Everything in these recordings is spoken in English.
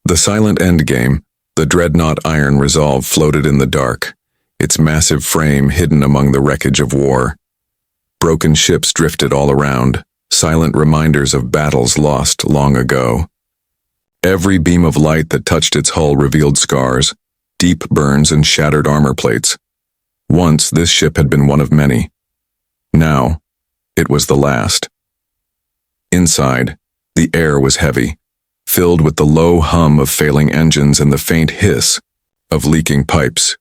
The silent endgame, the Dreadnought Iron Resolve, floated in the dark, its massive frame hidden among the wreckage of war. Broken ships drifted all around, silent reminders of battles lost long ago. Every beam of light that touched its hull revealed scars, deep burns, and shattered armor plates. Once this ship had been one of many. Now, it was the last. Inside, the air was heavy, filled with the low hum of failing engines and the faint hiss of leaking pipes.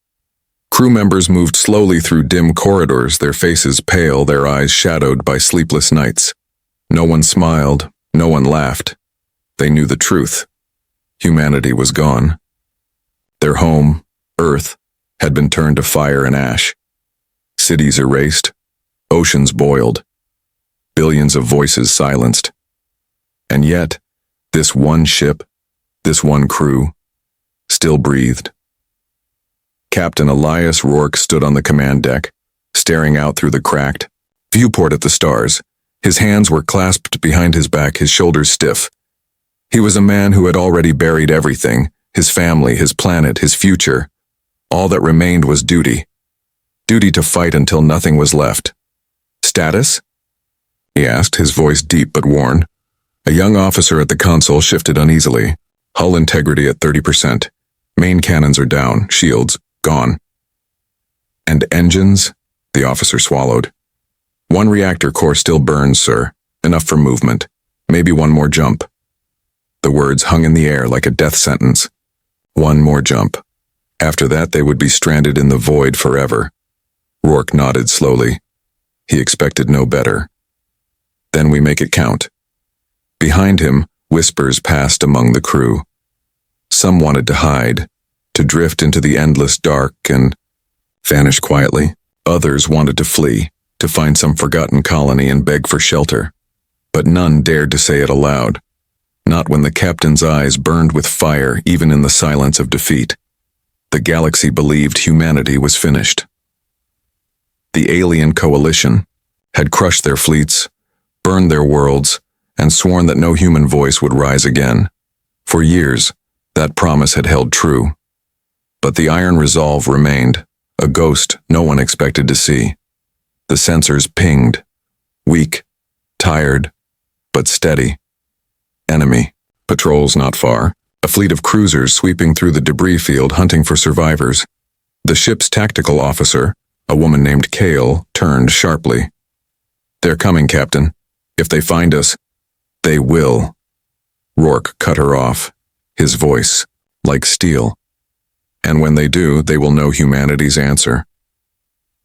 Crew members moved slowly through dim corridors, their faces pale, their eyes shadowed by sleepless nights. No one smiled, no one laughed. They knew the truth. Humanity was gone. Their home, Earth, had been turned to fire and ash. Cities erased, oceans boiled, billions of voices silenced. And yet, this one ship, this one crew, still breathed. Captain Elias Rourke stood on the command deck, staring out through the cracked viewport at the stars. His hands were clasped behind his back, his shoulders stiff. He was a man who had already buried everything, his family, his planet, his future. All that remained was duty. Duty to fight until nothing was left. "Status?" he asked, his voice deep but worn. A young officer at the console shifted uneasily. "Hull integrity at 30%. Main cannons are down, shields gone." "And engines?" the officer swallowed. "One reactor core still burns, sir. Enough for movement. Maybe one more jump." The words hung in the air like a death sentence. One more jump. After that, they would be stranded in the void forever. Rourke nodded slowly. He expected no better. "Then we make it count." Behind him, whispers passed among the crew. Some wanted to hide, to drift into the endless dark and vanish quietly. Others wanted to flee, to find some forgotten colony and beg for shelter. But none dared to say it aloud. Not when the captain's eyes burned with fire, even in the silence of defeat. The galaxy believed humanity was finished. The alien coalition had crushed their fleets, burned their worlds, and sworn that no human voice would rise again. For years, that promise had held true. But the Iron Resolve remained, a ghost no one expected to see. The sensors pinged, weak, tired, but steady. Enemy. Patrols not far. A fleet of cruisers sweeping through the debris field hunting for survivors. The ship's tactical officer, a woman named Kale, turned sharply. "They're coming, Captain. If they find us, they will." Rourke cut her off, his voice like steel. "And when they do, they will know humanity's answer."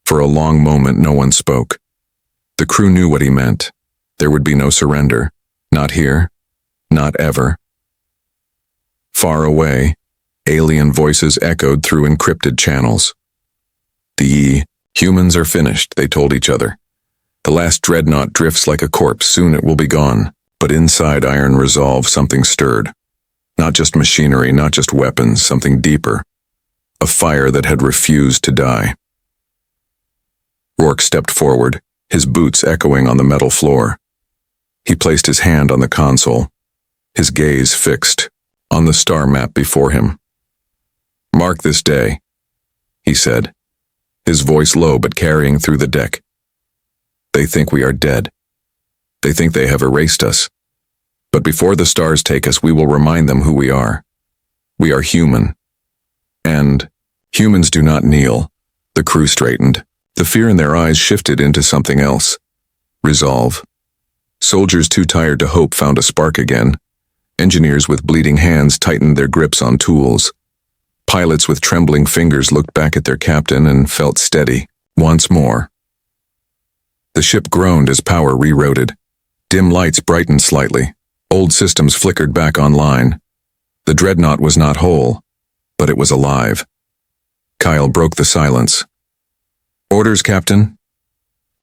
For a long moment, no one spoke. The crew knew what he meant. There would be no surrender. Not here. Not ever. Far away, alien voices echoed through encrypted channels. "The humans are finished," they told each other. "The last Dreadnought drifts like a corpse. Soon it will be gone." But inside Iron Resolve, something stirred. Not just machinery, not just weapons, something deeper. A fire that had refused to die. Rourke stepped forward, his boots echoing on the metal floor. He placed his hand on the console, his gaze fixed on the star map before him. "Mark this day," he said, his voice low but carrying through the deck. "They think we are dead. They think they have erased us. But before the stars take us, we will remind them who we are. We are human. And humans do not kneel." The crew straightened. The fear in their eyes shifted into something else. Resolve. Soldiers too tired to hope found a spark again. Engineers with bleeding hands tightened their grips on tools. Pilots with trembling fingers looked back at their captain and felt steady, once more. The ship groaned as power rerouted. Dim lights brightened slightly. Old systems flickered back online. The Dreadnought was not whole, but it was alive. Kyle broke the silence. "Orders, Captain?"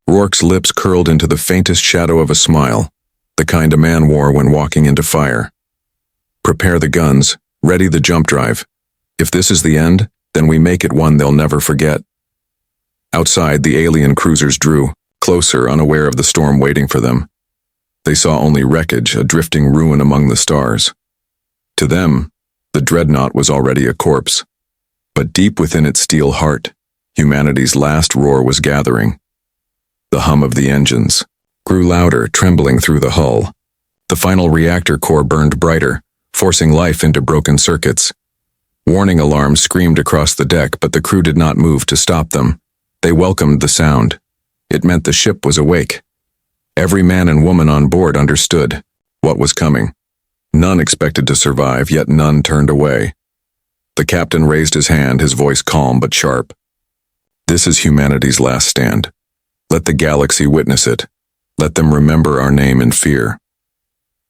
Rourke's lips curled into the faintest shadow of a smile, the kind a man wore when walking into fire. "Prepare the guns, ready the jump drive. If this is the end, then we make it one they'll never forget." Outside, the alien cruisers drew, closer, unaware of the storm waiting for them. They saw only wreckage, a drifting ruin among the stars. To them, The Dreadnought was already a corpse. But deep within its steel heart, humanity's last roar was gathering. The hum of the engines grew louder, trembling through the hull. The final reactor core burned brighter, forcing life into broken circuits. Warning alarms screamed across the deck, but the crew did not move to stop them. They welcomed the sound. It meant the ship was awake. Every man and woman on board understood what was coming. None expected to survive, yet none turned away. The captain raised his hand, his voice calm but sharp. This is humanity's last stand. Let the galaxy witness it. Let them remember our name in fear.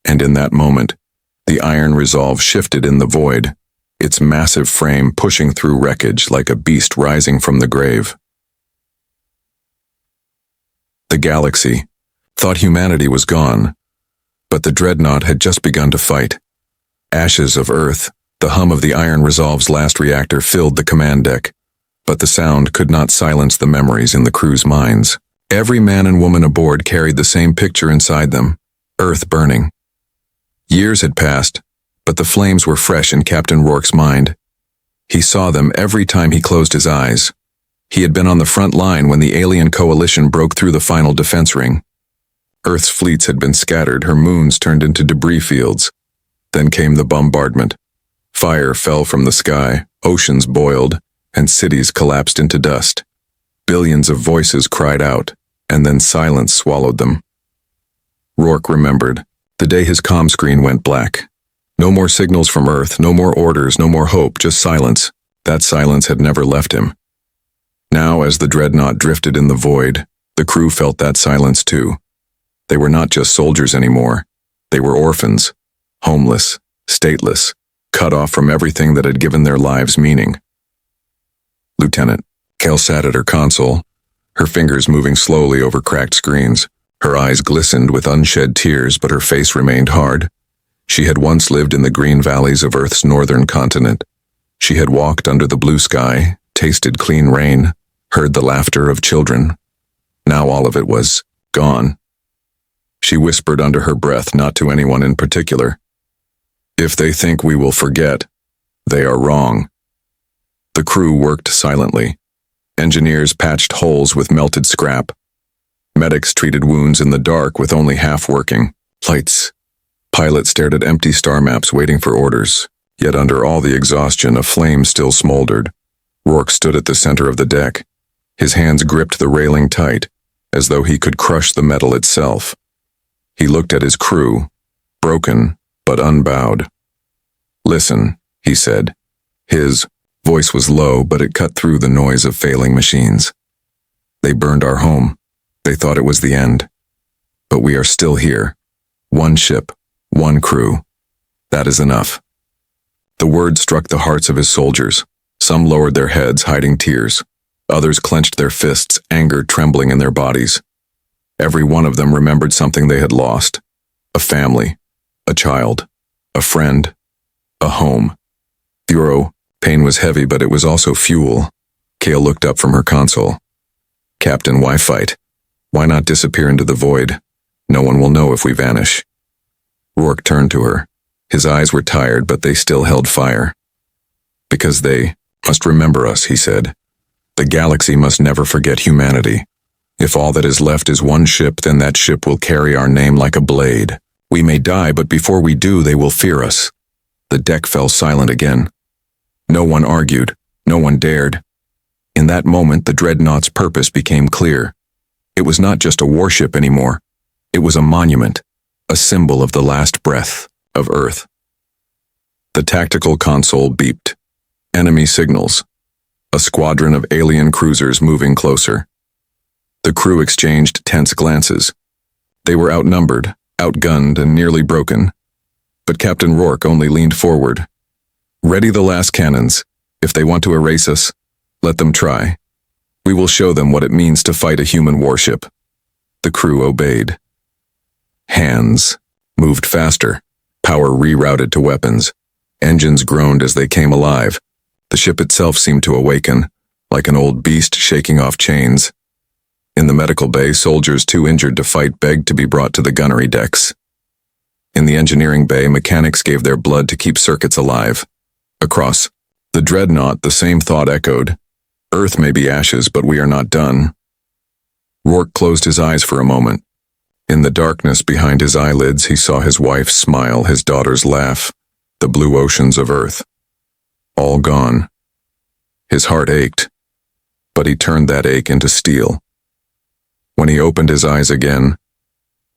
And in that moment, the iron resolve shifted in the void, its massive frame pushing through wreckage like a beast rising from the grave. The galaxy thought humanity was gone, but the Dreadnought had just begun to fight. Ashes of Earth, the hum of the iron resolve's last reactor filled the command deck, but the sound could not silence the memories in the crew's minds. Every man and woman aboard carried the same picture inside them, Earth burning. Years had passed, but the flames were fresh in Captain Rourke's mind. He saw them every time he closed his eyes. He had been on the front line when the alien coalition broke through the final defense ring. Earth's fleets had been scattered, her moons turned into debris fields. Then came the bombardment. Fire fell from the sky, oceans boiled, and cities collapsed into dust. Billions of voices cried out, and then silence swallowed them. Rourke remembered the day his comm screen went black. No more signals from Earth, no more orders, no more hope, just silence. That silence had never left him. Now, as the Dreadnought drifted in the void, the crew felt that silence too. They were not just soldiers anymore. They were orphans, homeless, stateless, cut off from everything that had given their lives meaning. Lieutenant Kel sat at her console, her fingers moving slowly over cracked screens. Her eyes glistened with unshed tears, but her face remained hard. She had once lived in the green valleys of Earth's northern continent. She had walked under the blue sky, tasted clean rain, heard the laughter of children. Now all of it was gone. She whispered under her breath, not to anyone in particular. If they think we will forget, they are wrong. The crew worked silently. Engineers patched holes with melted scrap. Medics treated wounds in the dark with only half working lights. Pilots stared at empty star maps waiting for orders, yet under all the exhaustion, a flame still smoldered. Rourke stood at the center of the deck. His hands gripped the railing tight, as though he could crush the metal itself. He looked at his crew, broken but unbowed. Listen, he said. His voice was low, but it cut through the noise of failing machines. They burned our home. They thought it was the end. But we are still here. One ship, one crew. That is enough. The word struck the hearts of his soldiers. Some lowered their heads, hiding tears. Others clenched their fists, anger trembling in their bodies. Every one of them remembered something they had lost. A family, a child, a friend, a home. Bureau, pain was heavy, but it was also fuel. Kale looked up from her console. Captain, why fight? Why not disappear into the void? No one will know if we vanish. Rourke turned to her. His eyes were tired, but they still held fire. Because they must remember us, he said. The galaxy must never forget humanity. If all that is left is one ship, then that ship will carry our name like a blade. We may die, but before we do, they will fear us. The deck fell silent again. No one argued. No one dared. In that moment, the Dreadnought's purpose became clear. It was not just a warship anymore. It was a monument, a symbol of the last breath of Earth. The tactical console beeped. Enemy signals. A squadron of alien cruisers moving closer. The crew exchanged tense glances. They were outnumbered, outgunned, and nearly broken. But Captain Rourke only leaned forward. Ready the last cannons. If they want to erase us, let them try. We will show them what it means to fight a human warship. The crew obeyed. Hands moved faster. Power rerouted to weapons. Engines groaned as they came alive. The ship itself seemed to awaken, like an old beast shaking off chains. In the medical bay, soldiers too injured to fight begged to be brought to the gunnery decks. In the engineering bay, mechanics gave their blood to keep circuits alive. Across the Dreadnought, the same thought echoed. Earth may be ashes, but we are not done. Rourke closed his eyes for a moment. In the darkness behind his eyelids, he saw his wife's smile, his daughter's laugh, the blue oceans of Earth. All gone. His heart ached, but he turned that ache into steel. When he opened his eyes again,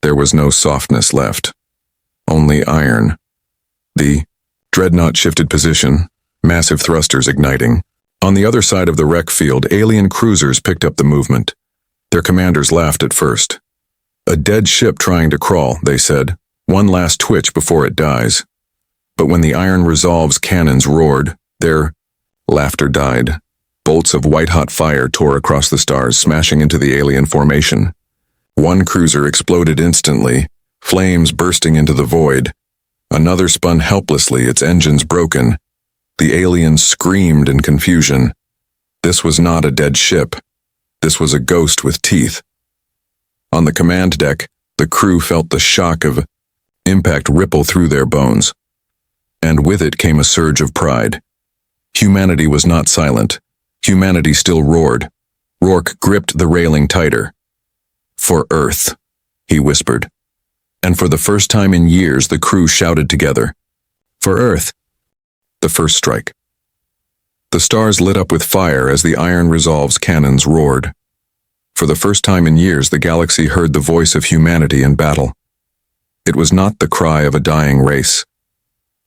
there was no softness left, only iron. The Dreadnought shifted position, massive thrusters igniting. On the other side of the wreck field, alien cruisers picked up the movement. Their commanders laughed at first. A dead ship trying to crawl, they said. One last twitch before it dies. But when the Iron Resolve's cannons roared, their laughter died. Bolts of white-hot fire tore across the stars, smashing into the alien formation. One cruiser exploded instantly, flames bursting into the void. Another spun helplessly, its engines broken. The aliens screamed in confusion. This was not a dead ship. This was a ghost with teeth. On the command deck, the crew felt the shock of impact ripple through their bones. And with it came a surge of pride. Humanity was not silent. Humanity still roared. Rourke gripped the railing tighter. "For Earth," he whispered. And for the first time in years, the crew shouted together. "For Earth." The first strike. The stars lit up with fire as the Iron Resolve's cannons roared. For the first time in years, the galaxy heard the voice of humanity in battle. It was not the cry of a dying race.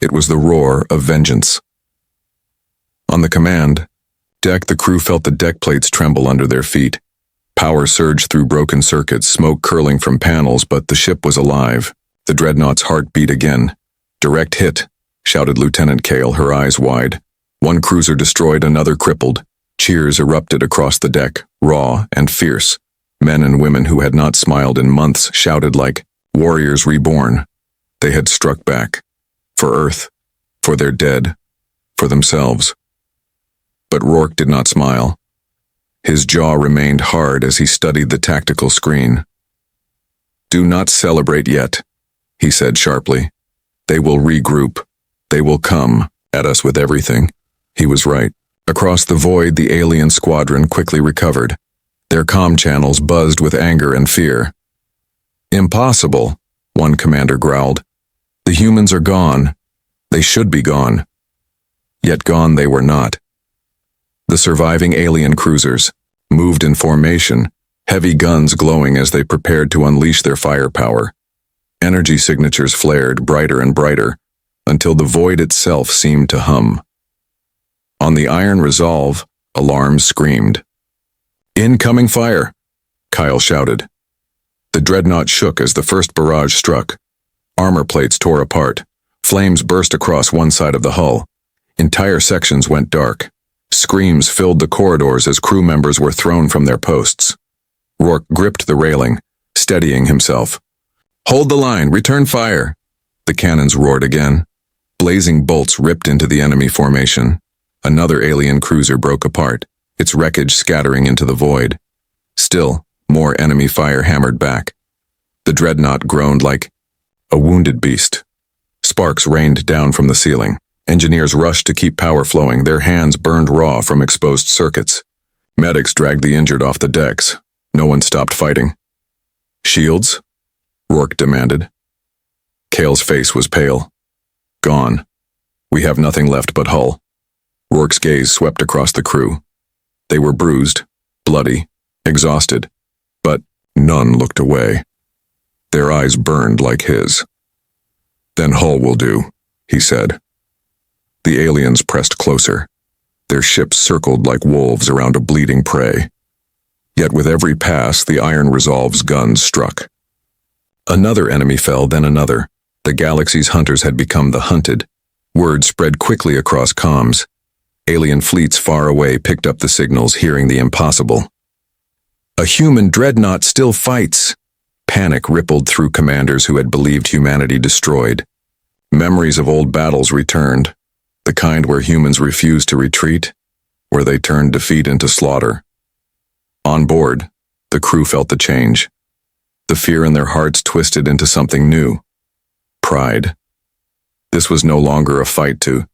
It was the roar of vengeance. On the command deck, the crew felt the deck plates tremble under their feet. Power surged through broken circuits, smoke curling from panels, but the ship was alive. The Dreadnought's heart beat again. "Direct hit," shouted Lieutenant Cale, her eyes wide. One cruiser destroyed, another crippled. Cheers erupted across the deck, raw and fierce. Men and women who had not smiled in months shouted like warriors reborn. They had struck back. For Earth, for their dead, for themselves. But Rourke did not smile. His jaw remained hard as he studied the tactical screen. "Do not celebrate yet," he said sharply. "They will regroup. They will come at us with everything." He was right. Across the void, the alien squadron quickly recovered. Their comm channels buzzed with anger and fear. "Impossible," one commander growled. "The humans are gone. They should be gone." Yet gone they were not. The surviving alien cruisers moved in formation, heavy guns glowing as they prepared to unleash their firepower. Energy signatures flared brighter and brighter, until the void itself seemed to hum. On the Iron Resolve, alarms screamed. "Incoming fire!" Kyle shouted. The Dreadnought shook as the first barrage struck. Armor plates tore apart. Flames burst across one side of the hull. Entire sections went dark. Screams filled the corridors as crew members were thrown from their posts. Rourke gripped the railing, steadying himself. "Hold the line! Return fire!" The cannons roared again. Blazing bolts ripped into the enemy formation. Another alien cruiser broke apart, its wreckage scattering into the void. Still, more enemy fire hammered back. The Dreadnought groaned like a wounded beast. Sparks rained down from the ceiling. Engineers rushed to keep power flowing, their hands burned raw from exposed circuits. Medics dragged the injured off the decks. No one stopped fighting. "Shields?" Rourke demanded. Cale's face was pale. "Gone. We have nothing left but hull." Rourke's gaze swept across the crew. They were bruised, bloody, exhausted, but none looked away. Their eyes burned like his. "Then hull will do," he said. The aliens pressed closer. Their ships circled like wolves around a bleeding prey. Yet with every pass, the Iron Resolve's guns struck. Another enemy fell, then another. The galaxy's hunters had become the hunted. Word spread quickly across comms. Alien fleets far away picked up the signals, hearing the impossible. "A human Dreadnought still fights!" Panic rippled through commanders who had believed humanity destroyed. Memories of old battles returned. The kind where humans refused to retreat, where they turned defeat into slaughter. On board, the crew felt the change. The fear in their hearts twisted into something new. Pride. This was no longer a fight to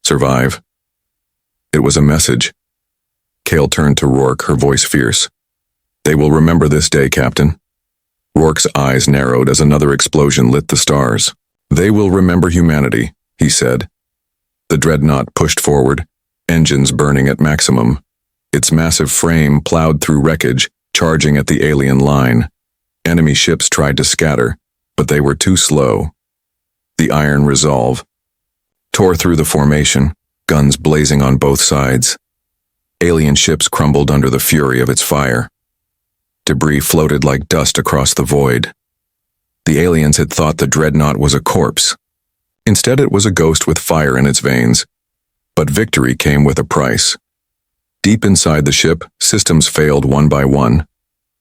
Survive. It was a message. Kale turned to Rourke, her voice fierce. They will remember this day, Captain. Rourke's eyes narrowed as another explosion lit the stars. They will remember humanity, he said. The Dreadnought pushed forward, engines burning at maximum. Its massive frame plowed through wreckage, charging at the alien line. Enemy ships tried to scatter, but they were too slow. The iron resolve tore through the formation, guns blazing on both sides. Alien ships crumbled under the fury of its fire. Debris floated like dust across the void. The aliens had thought the Dreadnought was a corpse. Instead, it was a ghost with fire in its veins. But victory came with a price. Deep inside the ship, systems failed one by one.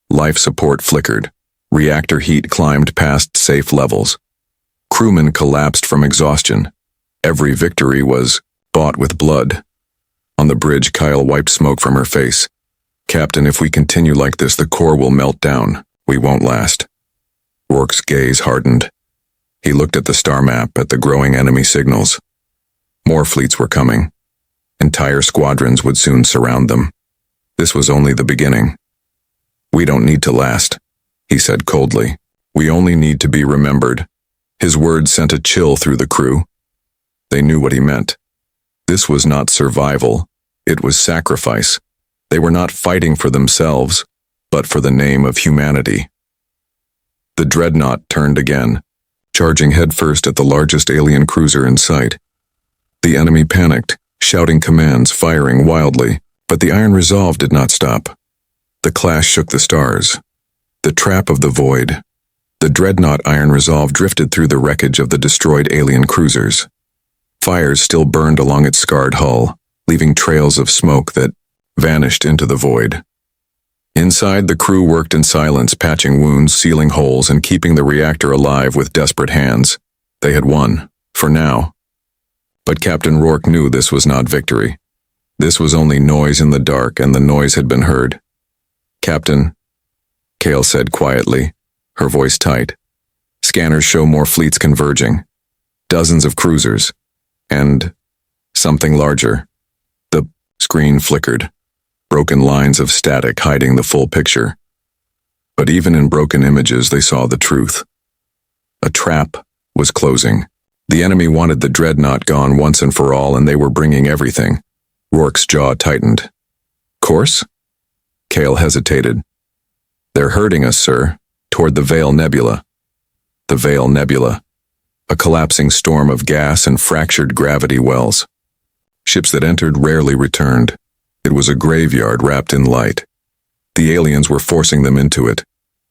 Life support flickered. Reactor heat climbed past safe levels. Crewmen collapsed from exhaustion. Every victory was bought with blood. On the bridge, Kyle wiped smoke from her face. Captain, if we continue like this, the core will melt down. We won't last. Rourke's gaze hardened. He looked at the star map, at the growing enemy signals. More fleets were coming. Entire squadrons would soon surround them. This was only the beginning. We don't need to last, he said coldly. We only need to be remembered. His words sent a chill through the crew. They knew what he meant. This was not survival. It was sacrifice. They were not fighting for themselves, but for the name of humanity. The Dreadnought turned again, charging headfirst at the largest alien cruiser in sight. The enemy panicked, shouting commands, firing wildly, but the iron resolve did not stop. The clash shook the stars. The trap of the void. The Dreadnought iron resolve drifted through the wreckage of the destroyed alien cruisers. Fires still burned along its scarred hull, leaving trails of smoke that vanished into the void. Inside, the crew worked in silence, patching wounds, sealing holes, and keeping the reactor alive with desperate hands. They had won, for now. But Captain Rourke knew this was not victory. This was only noise in the dark, and the noise had been heard. Captain, Kale said quietly, her voice tight. Scanners show more fleets converging. Dozens of cruisers. And something larger. The screen flickered. Broken lines of static hiding the full picture. But even in broken images, they saw the truth. A trap was closing. The enemy wanted the Dreadnought gone once and for all, and they were bringing everything. Rourke's jaw tightened. Course? Kale hesitated. They're herding us, sir, toward the Veil Nebula. The Veil Nebula. A collapsing storm of gas and fractured gravity wells. Ships that entered rarely returned. It was a graveyard wrapped in light. The aliens were forcing them into it,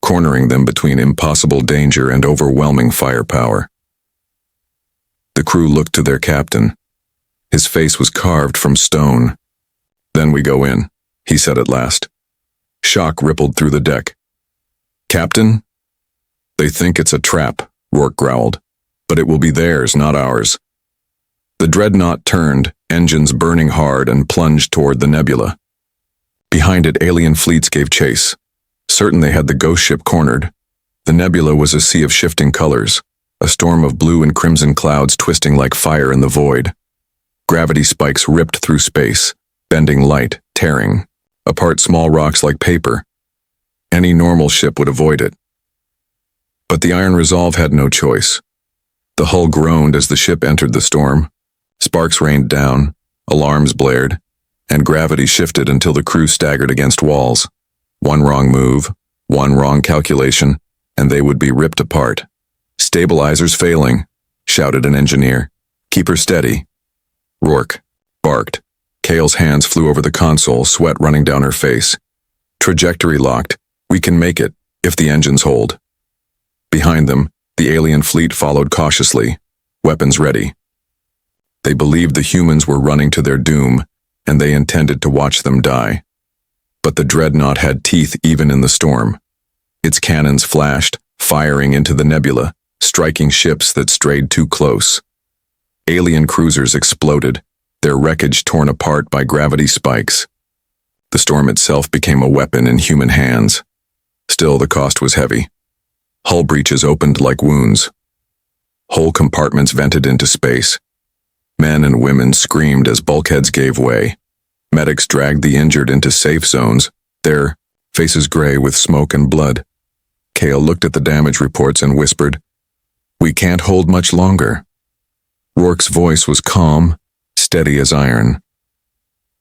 cornering them between impossible danger and overwhelming firepower. The crew looked to their captain. His face was carved from stone. Then we go in, he said at last. Shock rippled through the deck. Captain? They think it's a trap, Rourke growled. But it will be theirs, not ours. The Dreadnought turned, engines burning hard, and plunged toward the nebula. Behind it, alien fleets gave chase. Certain they had the ghost ship cornered. The nebula was a sea of shifting colors, a storm of blue and crimson clouds twisting like fire in the void. Gravity spikes ripped through space, bending light, tearing apart small rocks like paper. Any normal ship would avoid it. But the Iron Resolve had no choice. The hull groaned as the ship entered the storm. Sparks rained down, alarms blared, and gravity shifted until the crew staggered against walls. One wrong move, one wrong calculation, and they would be ripped apart. Stabilizers failing, shouted an engineer. Keep her steady. Rourke barked. Kale's hands flew over the console, sweat running down her face. Trajectory locked. We can make it, if the engines hold. Behind them, the alien fleet followed cautiously, weapons ready. They believed the humans were running to their doom, and they intended to watch them die. But the Dreadnought had teeth even in the storm. Its cannons flashed, firing into the nebula, striking ships that strayed too close. Alien cruisers exploded, their wreckage torn apart by gravity spikes. The storm itself became a weapon in human hands. Still, the cost was heavy. Hull breaches opened like wounds. Whole compartments vented into space. Men and women screamed as bulkheads gave way. Medics dragged the injured into safe zones, their faces gray with smoke and blood. Kale looked at the damage reports and whispered, "We can't hold much longer." Rourke's voice was calm, steady as iron.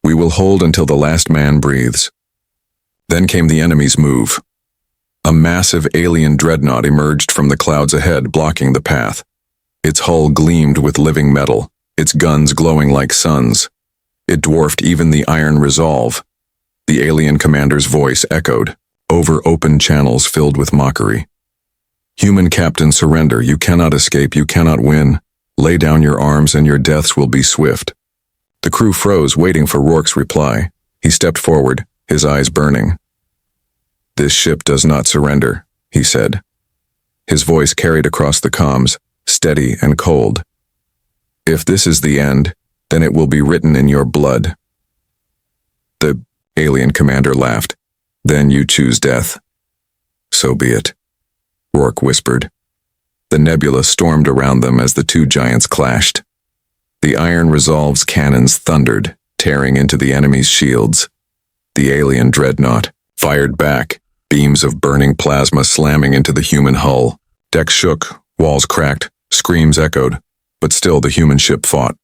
"We will hold until the last man breathes." Then came the enemy's move. A massive alien dreadnought emerged from the clouds ahead, blocking the path. Its hull gleamed with living metal, its guns glowing like suns. It dwarfed even the iron resolve. The alien commander's voice echoed over open channels filled with mockery. "Human captain, surrender. You cannot escape. You cannot win. Lay down your arms and your deaths will be swift." The crew froze, waiting for Rourke's reply. He stepped forward, his eyes burning. "This ship does not surrender," he said. His voice carried across the comms, steady and cold. "If this is the end, then it will be written in your blood." The alien commander laughed. "Then you choose death." "So be it," Rourke whispered. The nebula stormed around them as the two giants clashed. The Iron Resolve's cannons thundered, tearing into the enemy's shields. The alien dreadnought fired back, beams of burning plasma slamming into the human hull. Decks shook, walls cracked, screams echoed, but still the human ship fought.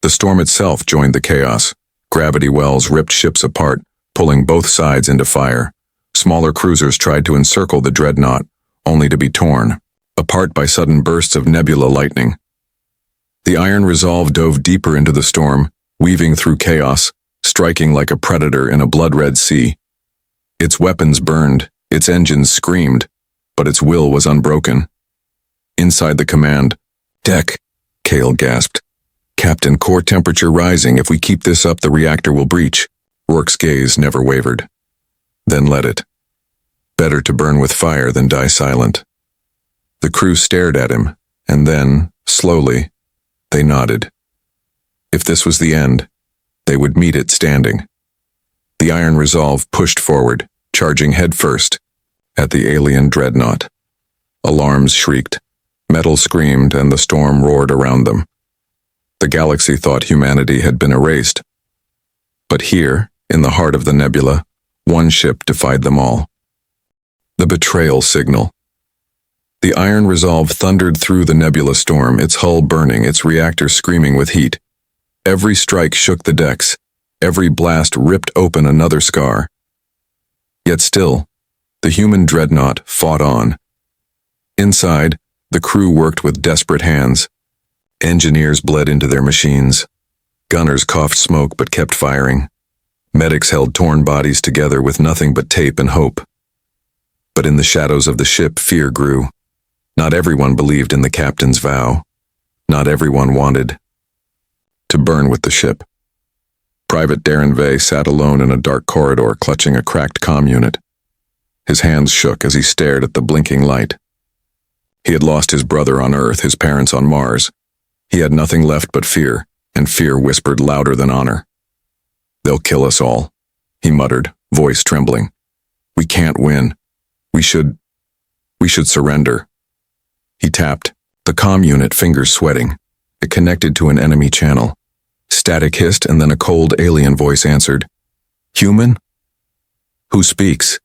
The storm itself joined the chaos. Gravity wells ripped ships apart, pulling both sides into fire. Smaller cruisers tried to encircle the dreadnought, only to be torn apart by sudden bursts of nebula lightning. The Iron Resolve dove deeper into the storm, weaving through chaos, striking like a predator in a blood-red sea. Its weapons burned, its engines screamed, but its will was unbroken. Inside the command deck, Kale gasped. "Captain, core temperature rising. If we keep this up, the reactor will breach." Rourke's gaze never wavered. "Then let it. Better to burn with fire than die silent." The crew stared at him, and then, slowly, they nodded. If this was the end, they would meet it standing. The Iron Resolve pushed forward, charging headfirst at the alien dreadnought. Alarms shrieked, metal screamed, and the storm roared around them. The galaxy thought humanity had been erased. But here, in the heart of the nebula, one ship defied them all. The betrayal signal. The Iron Resolve thundered through the nebula storm, its hull burning, its reactor screaming with heat. Every strike shook the decks. Every blast ripped open another scar. Yet still, the human dreadnought fought on. Inside, the crew worked with desperate hands. Engineers bled into their machines. Gunners coughed smoke but kept firing. Medics held torn bodies together with nothing but tape and hope. But in the shadows of the ship, fear grew. Not everyone believed in the captain's vow. Not everyone wanted to burn with the ship. Private Darren Vey sat alone in a dark corridor, clutching a cracked comm unit. His hands shook as he stared at the blinking light. He had lost his brother on Earth, his parents on Mars. He had nothing left but fear, and fear whispered louder than honor. "They'll kill us all," he muttered, voice trembling. "We can't win. We should surrender." He tapped, the comm unit, fingers sweating. It connected to an enemy channel. Static hissed, and then a cold alien voice answered. "Human? Who speaks?"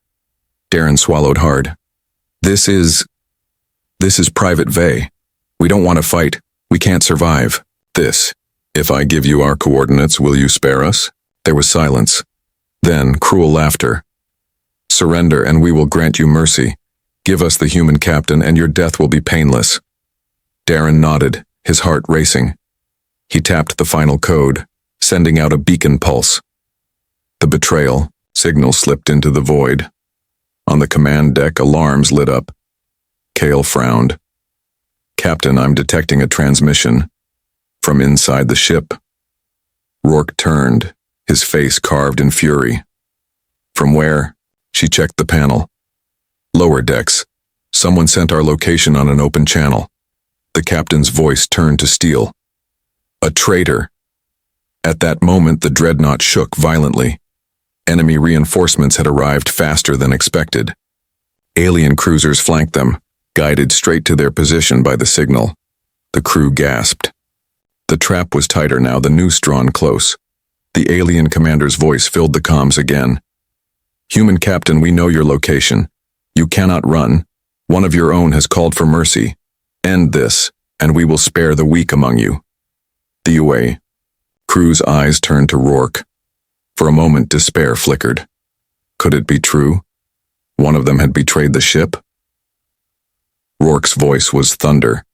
Darren swallowed hard. This is Private Vey. We don't want to fight. We can't survive. If I give you our coordinates, will you spare us?" There was silence. Then cruel laughter. "Surrender, and we will grant you mercy. Give us the human captain, and your death will be painless." Darren nodded, his heart racing. He tapped the final code, sending out a beacon pulse. The betrayal signal slipped into the void. On the command deck, alarms lit up. Kale frowned. "Captain, I'm detecting a transmission from inside the ship." Rourke turned, his face carved in fury. "From where?" She checked the panel. "Lower decks. Someone sent our location on an open channel." The captain's voice turned to steel. "A traitor." At that moment, the dreadnought shook violently. Enemy reinforcements had arrived faster than expected. Alien cruisers flanked them, guided straight to their position by the signal. The crew gasped. The trap was tighter now, the noose drawn close. The alien commander's voice filled the comms again. "Human captain, we know your location. You cannot run. One of your own has called for mercy. End this, and we will spare the weak among you." The UA. Crew's eyes turned to Rourke. For a moment, despair flickered. Could it be true? One of them had betrayed the ship? Rourke's voice was thunder.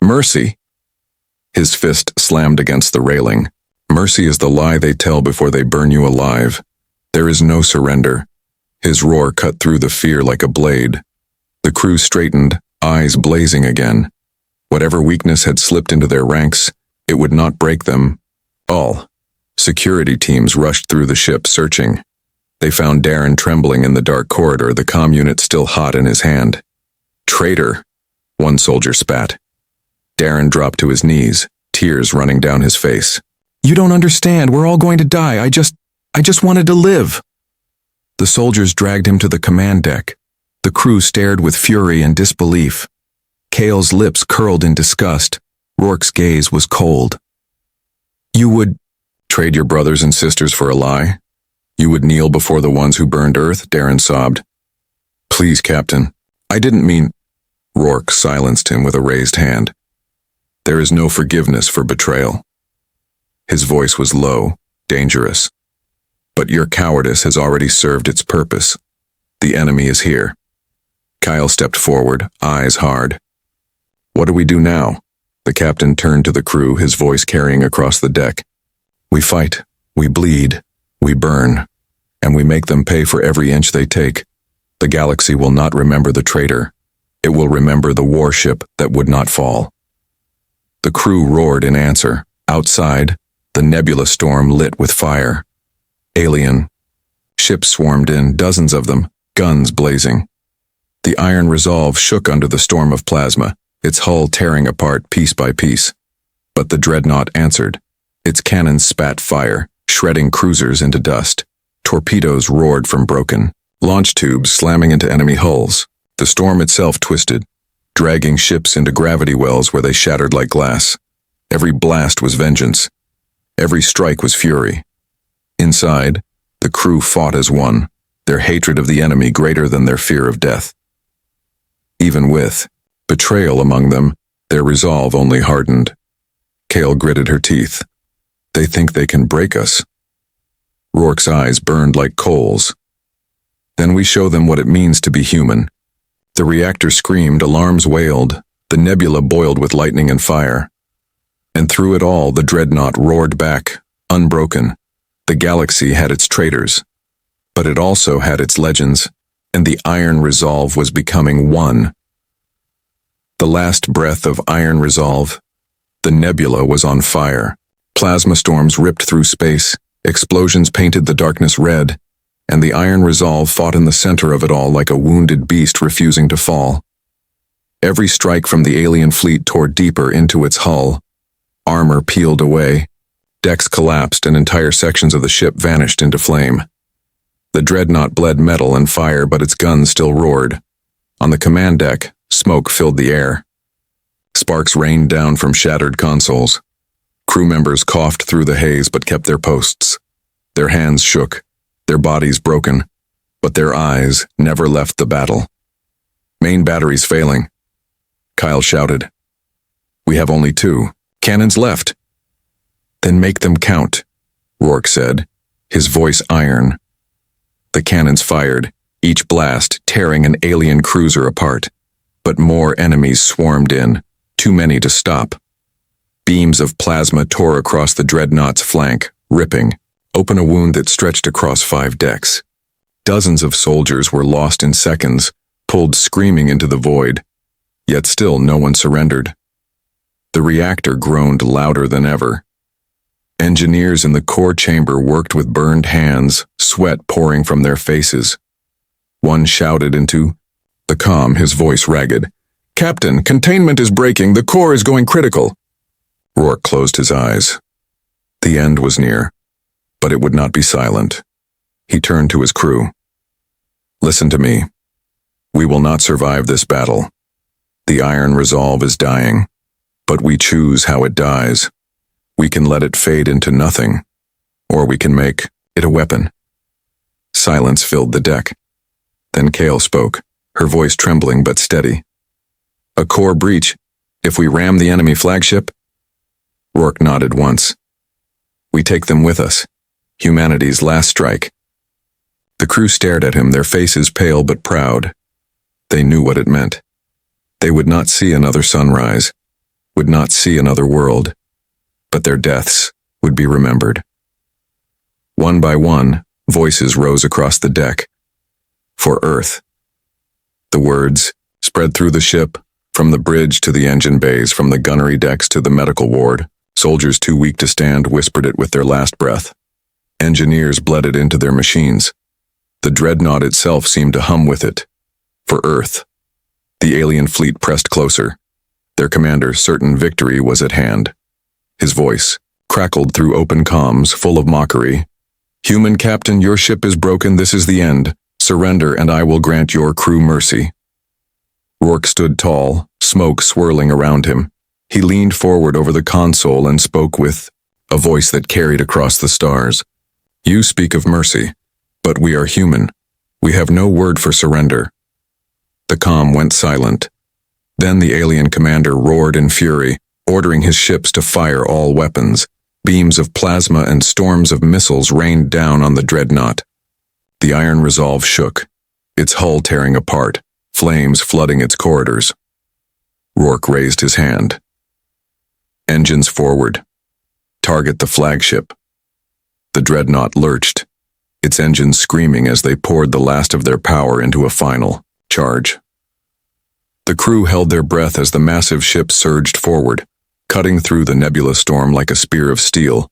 "Mercy?" His fist slammed against the railing. "Mercy is the lie they tell before they burn you alive. There is no surrender." His roar cut through the fear like a blade. The crew straightened, eyes blazing again. Whatever weakness had slipped into their ranks, it would not break them. All. Security teams rushed through the ship, searching. They found Darren trembling in the dark corridor, the comm unit still hot in his hand. "Traitor," one soldier spat. Darren dropped to his knees, tears running down his face. "You don't understand, we're all going to die. I just wanted to live." The soldiers dragged him to the command deck. The crew stared with fury and disbelief. Cale's lips curled in disgust. Rourke's gaze was cold. "You would trade your brothers and sisters for a lie? You would kneel before the ones who burned Earth?" Darren sobbed. "Please, Captain. I didn't mean—" Rourke silenced him with a raised hand. "There is no forgiveness for betrayal." His voice was low, dangerous. "But your cowardice has already served its purpose. The enemy is here." Kyle stepped forward, eyes hard. "What do we do now?" The captain turned to the crew, his voice carrying across the deck. "We fight, we bleed, we burn, and we make them pay for every inch they take. The galaxy will not remember the traitor. It will remember the warship that would not fall." The crew roared in answer. Outside, the nebula storm lit with fire. Alien. Ships swarmed in, dozens of them, guns blazing. The iron resolve shook under the storm of plasma, its hull tearing apart piece by piece. But the Dreadnought answered. Its cannons spat fire, shredding cruisers into dust. Torpedoes roared from broken launch tubes, slamming into enemy hulls. The storm itself twisted, dragging ships into gravity wells where they shattered like glass. Every blast was vengeance. Every strike was fury. Inside, the crew fought as one, their hatred of the enemy greater than their fear of death. Even with betrayal among them, their resolve only hardened. Kale gritted her teeth. "They think they can break us." Rourke's eyes burned like coals. "Then we show them what it means to be human." The reactor screamed, alarms wailed, the nebula boiled with lightning and fire. And through it all, the Dreadnought roared back, unbroken. The galaxy had its traitors, but it also had its legends, and the iron resolve was becoming one. The last breath of iron resolve, the nebula was on fire. Plasma storms ripped through space, explosions painted the darkness red, and the iron resolve fought in the center of it all like a wounded beast refusing to fall. Every strike from the alien fleet tore deeper into its hull. Armor peeled away. Decks collapsed and entire sections of the ship vanished into flame. The Dreadnought bled metal and fire, but its guns still roared. On the command deck, smoke filled the air. Sparks rained down from shattered consoles. Crew members coughed through the haze but kept their posts. Their hands shook, their bodies broken, but their eyes never left the battle. "Main batteries failing," Kyle shouted. "We have only 2 cannons left." "Then make them count," Rourke said, his voice iron. The cannons fired, each blast tearing an alien cruiser apart. But more enemies swarmed in, too many to stop. Beams of plasma tore across the Dreadnought's flank, ripping, open a wound that stretched across 5 decks. Dozens of soldiers were lost in seconds, pulled screaming into the void. Yet still no one surrendered. The reactor groaned louder than ever. Engineers in the core chamber worked with burned hands, sweat pouring from their faces. One shouted into the comm, his voice ragged. "Captain, containment is breaking. The core is going critical." Rourke closed his eyes. The end was near, but it would not be silent. He turned to his crew. "Listen to me. We will not survive this battle. The iron resolve is dying, but we choose how it dies. We can let it fade into nothing, or we can make it a weapon. Silence filled the deck. Then Kale spoke, her voice trembling but steady. A core breach, if we ram the enemy flagship? Rourke nodded once. We take them with us. Humanity's last strike. The crew stared at him, their faces pale but proud. They knew what it meant. They would not see another sunrise, would not see another world, but their deaths would be remembered. One by one, voices rose across the deck. For Earth. The words spread through the ship, from the bridge to the engine bays, from the gunnery decks to the medical ward. Soldiers too weak to stand whispered it with their last breath. Engineers bled it into their machines. The Dreadnought itself seemed to hum with it. For Earth. The alien fleet pressed closer. Their commander, certain victory was at hand. His voice crackled through open comms, full of mockery. Human captain, your ship is broken, this is the end. Surrender and I will grant your crew mercy. Rourke stood tall, smoke swirling around him. He leaned forward over the console and spoke with a voice that carried across the stars. You speak of mercy, but we are human. We have no word for surrender. The comm went silent. Then the alien commander roared in fury, ordering his ships to fire all weapons. Beams of plasma and storms of missiles rained down on the Dreadnought. The iron resolve shook, its hull tearing apart, flames flooding its corridors. Rourke raised his hand. Engines forward. Target the flagship. The Dreadnought lurched, its engines screaming as they poured the last of their power into a final charge. The crew held their breath as the massive ship surged forward, cutting through the nebula storm like a spear of steel.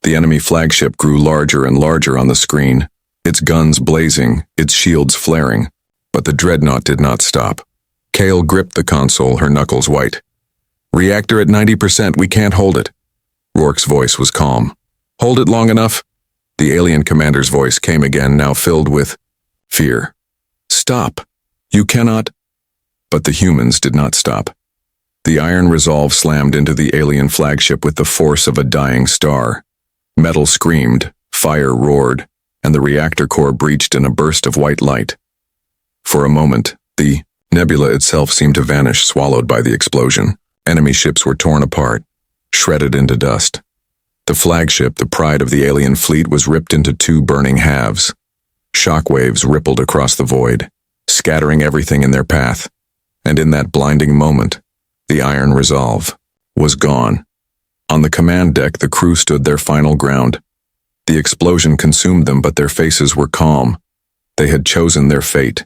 The enemy flagship grew larger and larger on the screen, its guns blazing, its shields flaring. But the Dreadnought did not stop. Kale gripped the console, her knuckles white. Reactor at 90%, we can't hold it. Rourke's voice was calm. Hold it long enough? The alien commander's voice came again, now filled with fear. Stop. You cannot. But the humans did not stop. The iron resolve slammed into the alien flagship with the force of a dying star. Metal screamed, fire roared, and the reactor core breached in a burst of white light. For a moment, the nebula itself seemed to vanish, swallowed by the explosion. Enemy ships were torn apart, shredded into dust. The flagship, the pride of the alien fleet, was ripped into two burning halves. Shockwaves rippled across the void, scattering everything in their path. And in that blinding moment, the iron resolve was gone. On the command deck, the crew stood their final ground. The explosion consumed them, but their faces were calm. They had chosen their fate.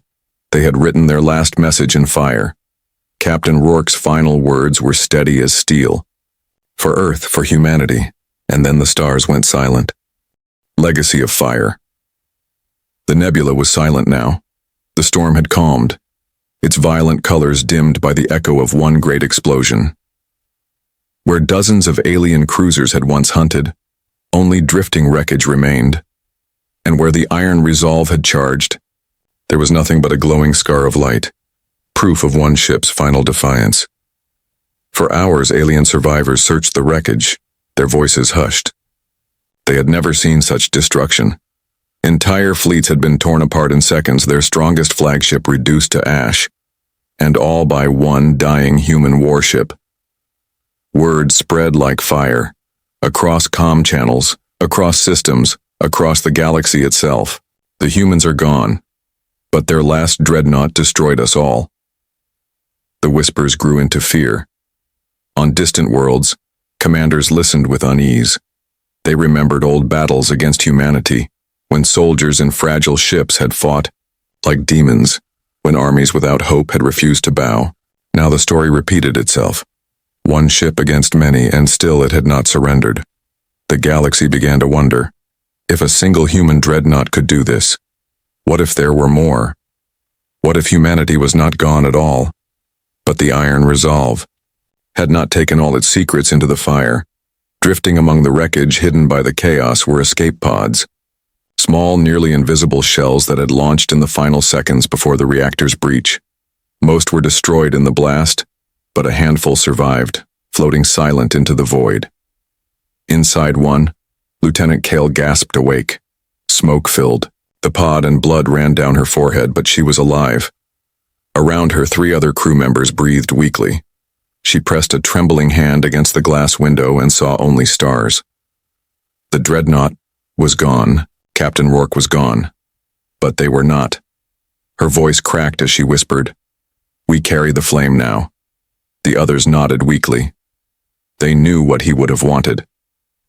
They had written their last message in fire. Captain Rourke's final words were steady as steel. For Earth, for humanity. And then the stars went silent. Legacy of fire. The nebula was silent now. The storm had calmed, its violent colors dimmed by the echo of one great explosion. Where dozens of alien cruisers had once hunted, only drifting wreckage remained. And where the iron resolve had charged, there was nothing but a glowing scar of light, proof of one ship's final defiance. For hours, alien survivors searched the wreckage, their voices hushed. They had never seen such destruction. Entire fleets had been torn apart in seconds, their strongest flagship reduced to ash, and all by one dying human warship. Word spread like fire, across comm channels, across systems, across the galaxy itself. The humans are gone, but their last Dreadnought destroyed us all. The whispers grew into fear. On distant worlds, commanders listened with unease. They remembered old battles against humanity, when soldiers in fragile ships had fought like demons, when armies without hope had refused to bow. Now the story repeated itself. One ship against many, and still it had not surrendered. The galaxy began to wonder, if a single human Dreadnought could do this, what if there were more? What if humanity was not gone at all, but the iron resolve had not taken all its secrets into the fire? Drifting among the wreckage hidden by the chaos were escape pods, small, nearly invisible shells that had launched in the final seconds before the reactor's breach. Most were destroyed in the blast, but a handful survived, floating silent into the void. Inside one, Lieutenant Kale gasped awake. Smoke filled. The pod and blood ran down her forehead, but she was alive. Around her, 3 other crew members breathed weakly. She pressed a trembling hand against the glass window and saw only stars. The Dreadnought was gone. Captain Rourke was gone. But they were not. Her voice cracked as she whispered, "We carry the flame now." The others nodded weakly. They knew what he would have wanted.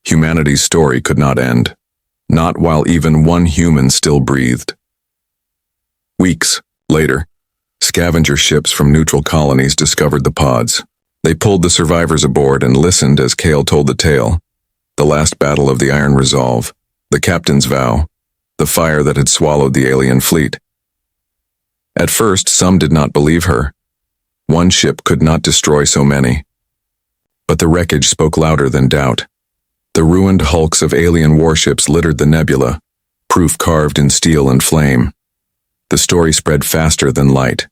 Humanity's story could not end. Not while even one human still breathed. Weeks later, scavenger ships from neutral colonies discovered the pods. They pulled the survivors aboard and listened as Kale told the tale. The last battle of the Iron Resolve, the captain's vow, the fire that had swallowed the alien fleet. At first, some did not believe her. One ship could not destroy so many. But the wreckage spoke louder than doubt. The ruined hulks of alien warships littered the nebula, proof carved in steel and flame. The story spread faster than light.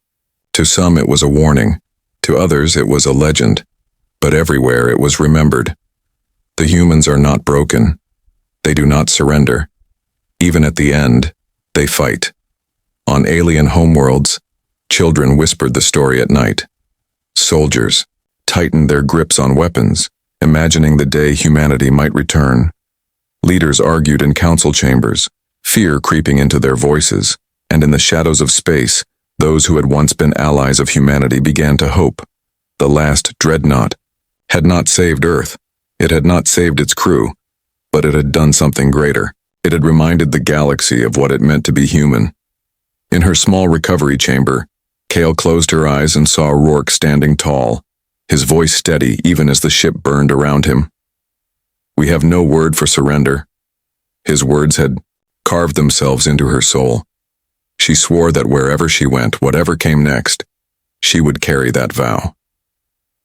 To some it was a warning, to others it was a legend, but everywhere it was remembered. The humans are not broken. They do not surrender. Even at the end, they fight. On alien homeworlds, children whispered the story at night. Soldiers tightened their grips on weapons, imagining the day humanity might return. Leaders argued in council chambers, fear creeping into their voices, and in the shadows of space, those who had once been allies of humanity began to hope. The last Dreadnought had not saved Earth. It had not saved its crew, but it had done something greater. It had reminded the galaxy of what it meant to be human. In her small recovery chamber, Kale closed her eyes and saw Rourke standing tall, his voice steady even as the ship burned around him. "We have no word for surrender." His words had carved themselves into her soul. She swore that wherever she went, whatever came next, she would carry that vow.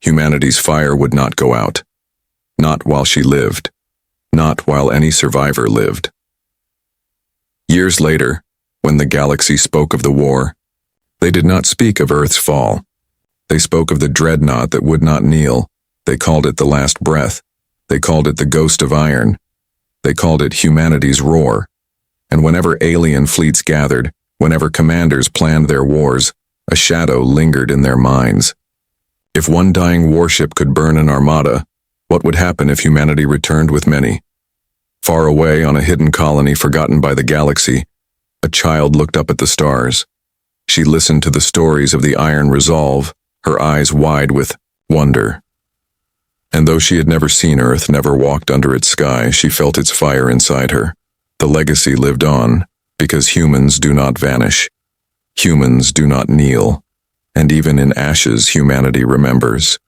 Humanity's fire would not go out. Not while she lived. Not while any survivor lived. Years later, when the galaxy spoke of the war, they did not speak of Earth's fall. They spoke of the Dreadnought that would not kneel. They called it the last breath. They called it the ghost of iron. They called it humanity's roar. And whenever alien fleets gathered, whenever commanders planned their wars, a shadow lingered in their minds. If one dying warship could burn an armada, what would happen if humanity returned with many? Far away on a hidden colony forgotten by the galaxy, a child looked up at the stars. She listened to the stories of the Iron Resolve, her eyes wide with wonder. And though she had never seen Earth, never walked under its sky, she felt its fire inside her. The legacy lived on, because humans do not vanish. Humans do not kneel. And even in ashes, humanity remembers.